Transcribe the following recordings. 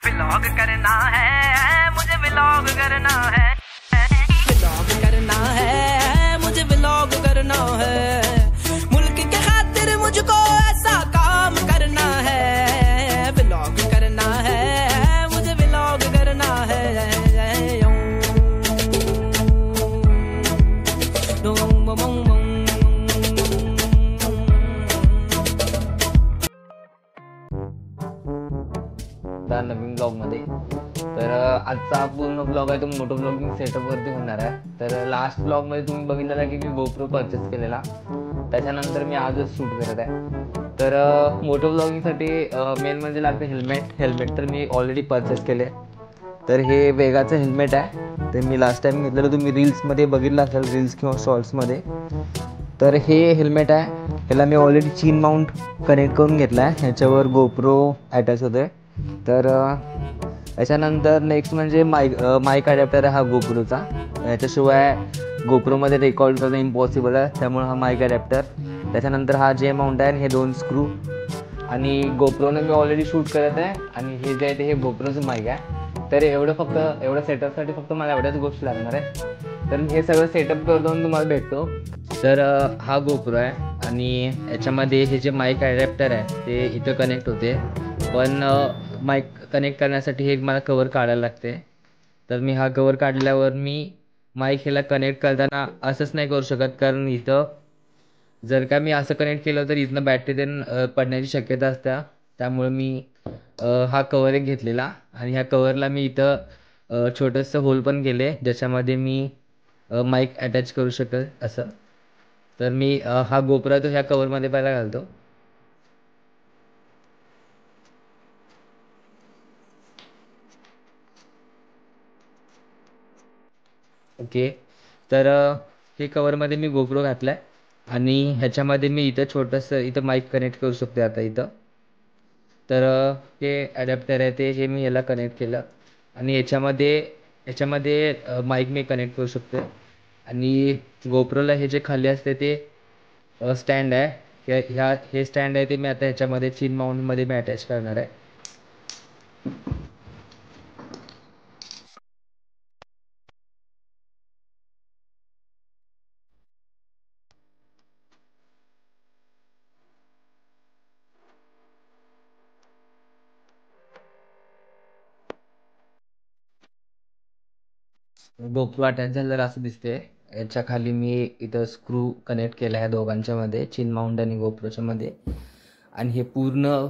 Vlog करना है मुझे, व्लॉग करना है, व्लॉग करना है मुझे, व्लॉग करना है। मुल्क के खातिर मुझको ऐसा काम करना है, व्लॉग करना है मुझे, व्लॉग करना है। नवीन ब्लॉगमध्ये तर आजचा पूर्ण ब्लॉग आहे तो मोटो ब्लॉगिंग सेटअपवरती होणार आहे। तर लास्ट ब्लॉगमध्ये तुम्ही बघितलेला की मी गोप्रो परचेस केलेला, त्याच्यानंतर मी आजच शूट करत आहे। तर मोटो ब्लॉगिंगसाठी मेन म्हणजे लागते हेल्मेट तर मी ऑलरेडी परचेस केले। तर हे वेगाचं हेल्मेट आहे, ते मी लास्ट टाइम घेतलेलं, तुम्ही रील्समध्ये बघितलं असेल, रील्स किंवा शॉर्ट्समध्ये। तर हे हेल्मेट आहे, ह्याला मी ऑलरेडी चीन माउंट कनेक्ट करून घेतला आहे, ह्याच्यावर गोप्रो अटॅच होते। तर याच्यानंतर नेक्स्ट म्हणजे माईक अडॅप्टर आहे हा गोप्रोचा, याच्याशिवाय गोप्रोमध्ये रेकॉर्ड करणं इम्पॉसिबल आहे, त्यामुळे हा माईक अडॅप्टर। त्याच्यानंतर हा जे माउंट आहे, हे 2 स्क्रू, आणि गोप्रोनं मी ऑलरेडी शूट करत आहे, आणि हे जे आहे ते हे गोप्रोचं माईक आहे। तर एवढं सेटअपसाठी फक्त मला एवढ्याच गोष्टी लागणार आहे। तर हे सगळं सेटअप करून तुम्हाला भेटतो। तर हा गोप्रो आहे, आणि याच्यामध्ये हे जे माईक अडॅप्टर आहे ते इथं कनेक्ट होते, पण माईक कनेक्ट करण्यासाठी हे मला कवर काढायला लागते। तर मी हा कवर काढल्यावर मी माईक ह्याला कनेक्ट करताना असंच नाही करू शकत, कारण इथं जर का मी असं कनेक्ट केलं तर इथनं बॅटरी पडण्याची शक्यता असते। त्यामुळे मी हा कवर एक घेतलेला, आणि ह्या कवरला मी इथं छोटंसं होल पण केले, ज्याच्यामध्ये मी माईक अटॅच करू शकेल असं। तर मी हा गोप्रो तो ह्या कवरमध्ये पहिला घालतो। ओके, तर हे कवरमध्ये मी गोप्रो घातला आहे, आणि ह्याच्यामध्ये मी इथं छोटंसं इथं माईक कनेक्ट करू शकते आता इथं। तर हे ॲडॅप्टर आहे ते हे मी याला कनेक्ट केलं, आणि याच्यामध्ये माईक मी कनेक्ट करू शकते। आणि गोप्रोला हे जे खाली असते ते स्टँड आहे, हे स्टँड आहे ते मी आता ह्याच्यामध्ये चीन माउंटमध्ये मी अटॅच करणार आहे। गोप्रो अटॅच झालेला असं दिसते। याच्या खाली मी इथं स्क्रू कनेक्ट केला आहे दोघांच्यामध्ये, चीन माउंट आणि गोप्रोच्या मध्ये, आणि हे पूर्ण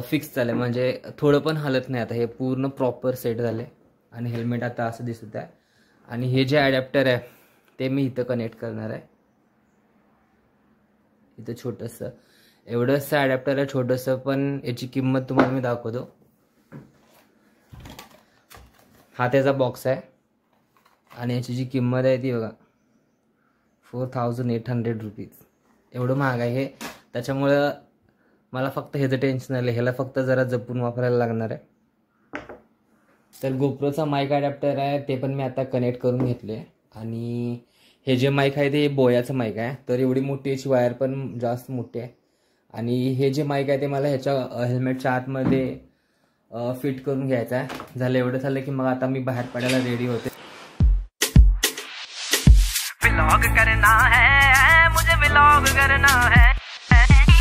फिक्स झालं, म्हणजे थोडं पण हलत नाही आता, हे पूर्ण प्रॉपर सेट झाले। आणि हेल्मेट आता असं दिसत आहे, आणि हे जे ॲडॅप्टर आहे ते मी इथं कनेक्ट करणार आहे। इथं छोटंसं एवढंसं ॲडॅप्टर आहे, छोटंसं, पण याची किंमत तुम्हाला मी दाखवतो। हा त्याचा बॉक्स आहे, आणि याची जी किंमत आहे ती बघा 4800 रुपीज, एवढं महाग आहे हे। त्याच्यामुळं मला फक्त ह्याचं टेन्शन आलं, ह्याला फक्त जरा जपून वापरायला लागणार आहे। तर गोप्रोचा माईक अडॅप्टर आहे ते पण मी आता कनेक्ट करून घेतले, आणि हे जे माईक आहे ते बोयाचं माईक आहे, तर एवढी मोठी याची वायर पण जास्त मोठी आहे। आणि हे जे माईक आहे ते मला ह्याच्या हेल्मेटच्या आतमध्ये फिट करून घ्यायचं आहे। झालं एवढं झालं की मग आता मी बाहेर पडायला रेडी होते। व्लॉग करना है मुझे, व्लॉग करना है,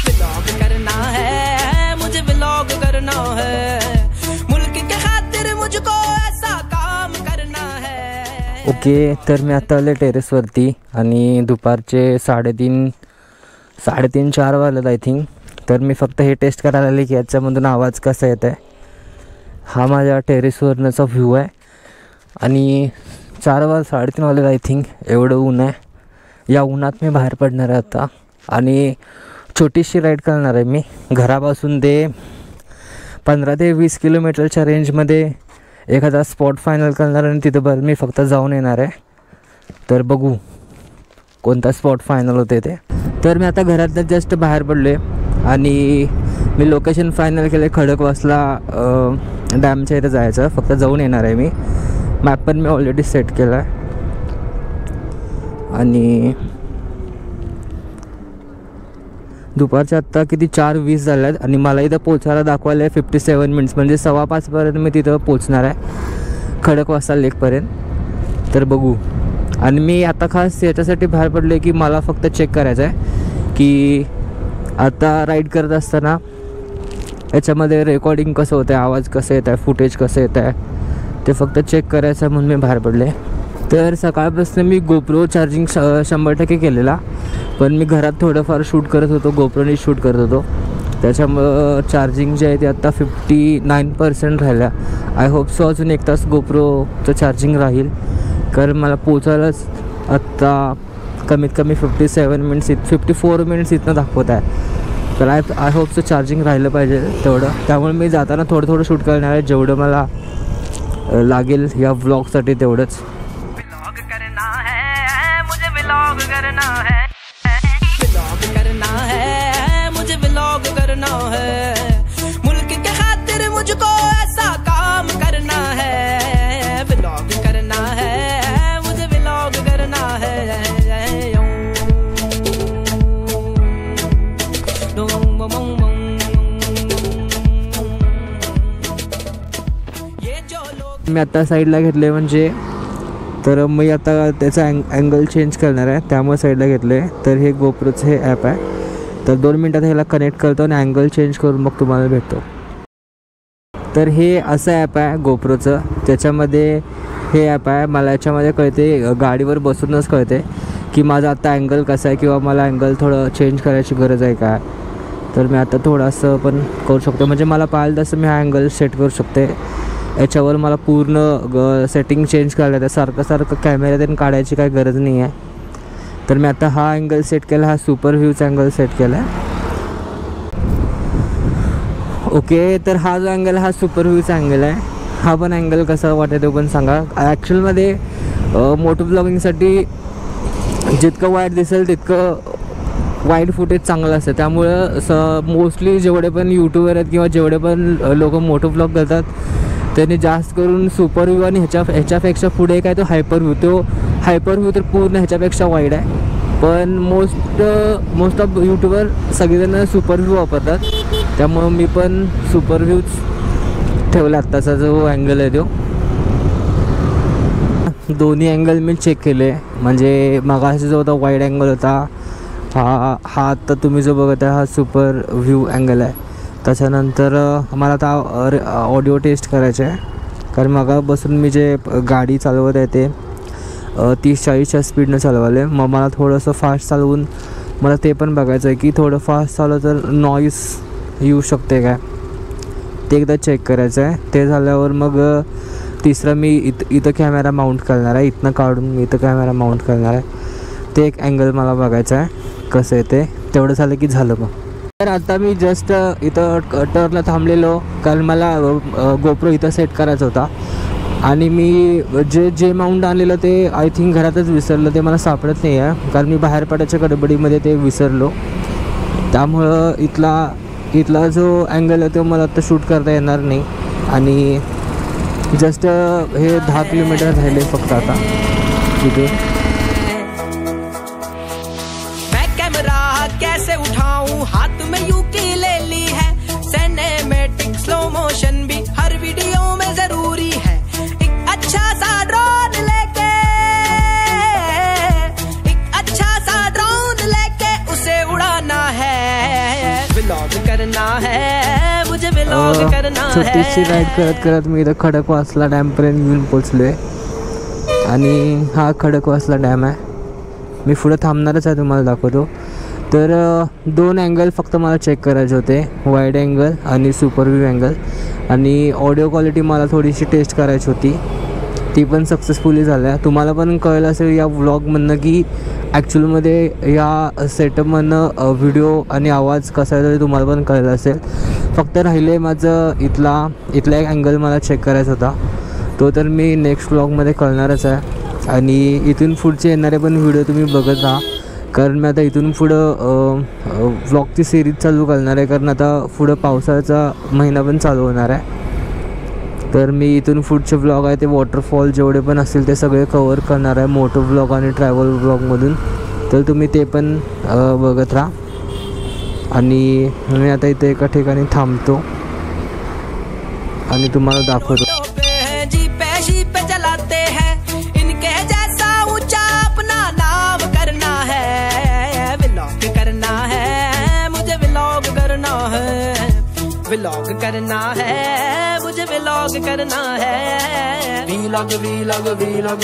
व्लॉग करना है मुझे, व्लॉग करना है। मुल्क के खातिर मुझको ऐसा काम करना है। ओके, तर मी आता आले टेरेसवरती, आणि दुपारचे 3:30-4 वाजलेत आय थिंक। तर मी फक्त हे टेस्ट करायला आले की याच्यामधून आवाज कसा येत आहे। हा माझ्या टेरेसवरचा व्ह्यू आहे, आणि 3:30 वाजलेत आय थिंक, एवढं ऊन आहे। या उन्हात मी बाहेर पडणार आहे आता, आणि छोटीशी राईड करणार आहे मी घरापासून ते 15 ते 20 किलोमीटरच्या रेंजमध्ये एखादा स्पॉट फायनल करणार, आणि तिथं बरं मी फक्त जाऊन येणार आहे। तर बघू कोणता स्पॉट फायनल होते ते। तर मी आता घरातनं जस्ट बाहेर पडलो आहे, आणि मी लोकेशन फायनल केलं, खडकवासला डॅमच्या इथं जायचं, फक्त जाऊन येणार आहे मी। मॅप पण मी ऑलरेडी सेट केला आहे, आणि दुपारच्या आत्ता किती 4:20 झाल्यात आणि मला इथं पोचायला दाखवायला आहे 57 मिनिट्स, म्हणजे 5:15पर्यंत मी तिथं पोचणार आहे खडकवासला लेकपर्यंत. तर बघू. आणि मी आता खास याच्यासाठी बाहेर पडले की मला फक्त चेक करायचं आहे की आता राईड करत असताना याच्यामध्ये रेकॉर्डिंग कसं होतं आहे, आवाज कसं येत आहे, फुटेज कसं येत आहे, ते फक्त चेक करायचं म्हणून मी बाहेर पडले. तर सकाळपासून मी गोप्रो चार्जिंग 100% केलेला, पण मी घरात थोडंफार शूट करत होतो, गोप्रोने शूट करत होतो. त्याच्यामुळं चार्जिंग जे आहे ते आत्ता 59% राहिल्या. आय होप सो अजून 1 तास गोप्रोचं चार्जिंग राहील, कारण मला पोचायलाच आत्ता कमीत कमी 57 मिनिट्स 54 मिनिट्स इथनं दाखवत आहे. तर आय होप सो चार्जिंग राहिलं पाहिजे तेवढं. त्यामुळे मी जाताना थोडं शूट करणार आहे, जेवढं मला लागेल या व्लॉगसाठी तेवढंच. व्लॉग करना है, मुल्क के खातिर मुझको ऐसा काम करना है, व्लॉग करना है, मुझे व्लॉग करना है. मी आता साईडला घेतले, म्हणजे तर मी आता त्याचा अँगल चेंज करणार आहे, त्यामुळे साईडला घेतले. तर हे गोप्रोचं हे ॲप आहे. तर 2 मिनटात ह्याला कनेक्ट करतो आणि अँगल चेंज करून मग तुम्हाला भेटतो. तर हे असं ॲप आहे गोप्रोचं, त्याच्यामध्ये हे ॲप आहे. मला याच्यामध्ये कळते, गाडीवर बसूनच कळते की माझा आता अँगल कसा आहे किंवा मला अँगल थोडं चेंज करायची गरज आहे का. तर मी आता थोडंसं पण करू शकतो, म्हणजे मला पाहिलं तसं मी हा अँगल सेट करू शकते. याच्यावर मला पूर्ण सेटिंग चेंज करायला आहे, सारखं कॅमेऱ्यातून काढायची काही गरज नाही आहे. तर मी आता हा अँगल सेट केला, हा सुपर व्ह्यूचा अँगल सेट केला आहे. ओके, तर हा जो अँगल हा सुपर व्ह्यूचा अँगल आहे. हा पण अँगल कसा वाटतं तो पण सांगा. ॲक्च्युअलमध्ये मोटो ब्लॉगिंगसाठी जितकं वाईट दिसेल तितकं वाईट फुटेज चांगलं असतं. त्यामुळं मोस्टली जेवढे पण यूट्यूबर आहेत किंवा जेवढे पण लोक मोटो ब्लॉग करतात त्यांनी जास्त करून सुपर व्ह्यू आणि ह्याच्यापेक्षा पुढे काय तो हायपर व्ह्यू. तो हायपर व्ह्यू तर पूर्ण ह्याच्यापेक्षा वाईड आहे, पण मोस्ट ऑफ यूट्यूबर सगळेजण सुपर व्ह्यू वापरतात. त्यामुळं मी पण सुपर व्ह्यूच ठेवला आत्ताचा जो अँगल आहे तो. दोन्ही अँगल मी चेक केले, म्हणजे मगाशी जो होता वाईड अँगल होता हा आत्ता तुम्ही जो बघत आहे हा सुपर व्ह्यू अँगल आहे. त्याच्यानंतर मला आता ऑडिओ टेस्ट करायचे आहे, कारण मग बसून मी जे गाडी चालवत आहे ते 30-40च्या स्पीडनं चालवाले. मग मला थोडंसं फास्ट चालवून मला ते पण बघायचं आहे की थोडं फास्ट चालवलं तर नॉईस येऊ शकते काय, ते एकदा चेक करायचं आहे. ते झाल्यावर मग तिसरं मी इथं कॅमेरा माउंट करणार आहे, इथनं काढून मी इथं कॅमेरा माउंट करणार आहे. ते एक अँगल मला बघायचं आहे कसं आहे ते. तेवढं झालं की झालं. मग तर आता मी जस्ट इथं टर्नला थांबलेलो, कारण मला गोप्रो इथं सेट करायचा होता. आणि मी जे माउंट आणलेलं ते आय थिंक घरातच विसरलं, ते मला सापडत नाही आहे, कारण मी बाहेर पडायच्या गडबडीमध्ये ते विसरलो. त्यामुळं इथला जो अँगल आहे तो मला आता शूट करता येणार नाही. आणि जस्ट हे 10 किलोमीटर राहिले फक्त आता तिथे. कैसे उठाऊं हाथ में यूकेलेली है, सिनेमैटिक स्लो मोशन भी हर वीडियो में जरूरी है. एक अच्छा सा ड्रोन लेके उसे उड़ाना है, व्लॉग करना है, मुझे व्लॉग करना है. छोटीशी राईड करत मी इथं खडकवासला डॅमपर्यंत येऊन पोचलोय. आणि हा खडकवासला डॅम आहे. मी पुढे थांबणारच आहे, तुम्हाला दाखवतो. तर 2 अँगल फक्त मला चेक करायचे होते, वाईड अँगल आणि सुपर व्ह्यू अँगल. आणि ऑडिओ क्वालिटी मला थोडीशी टेस्ट करायची होती, ती पण सक्सेसफुली झाल्या. तुम्हाला पण कळलं असेल या व्लॉगमधनं की ॲक्च्युअलमध्ये या सेटअपमधनं व्हिडिओ आणि आवाज कसा आहे ते तुम्हाला पण कळलं असेल. फक्त राहिले माझं इथला एक अँगल मला चेक करायचा होता, तो तर मी नेक्स्ट व्लॉगमध्ये कळणारच आहे. आणि इथून पुढचे येणारे पण व्हिडिओ तुम्ही बघत राहा, कारण मी आता इथून पुढं व्लॉगची सिरीज चालू करणार आहे, कारण आता पुढं पावसाळ्याचा महिना पण चालू होणार आहे. तर मी इथून पुढचे व्लॉग आहे ते वॉटरफॉल जेवढे पण असतील ते सगळे कवर करणार आहे, मोटो व्लॉग आणि ट्रॅव्हल व्लॉगमधून. तर तुम्ही ते पण बघत राहा. आणि मी आता इथे एका ठिकाणी थांबतो आणि तुम्हाला दाखवतो. जीपे चलाते हैं इनके जैसा ऊंचा अपना नाम करना है. व्लॉग करना है मुझे, व्लॉग करना है, व्लॉग करना है मुझे, व्लॉग करना है. Vlog vlog vlog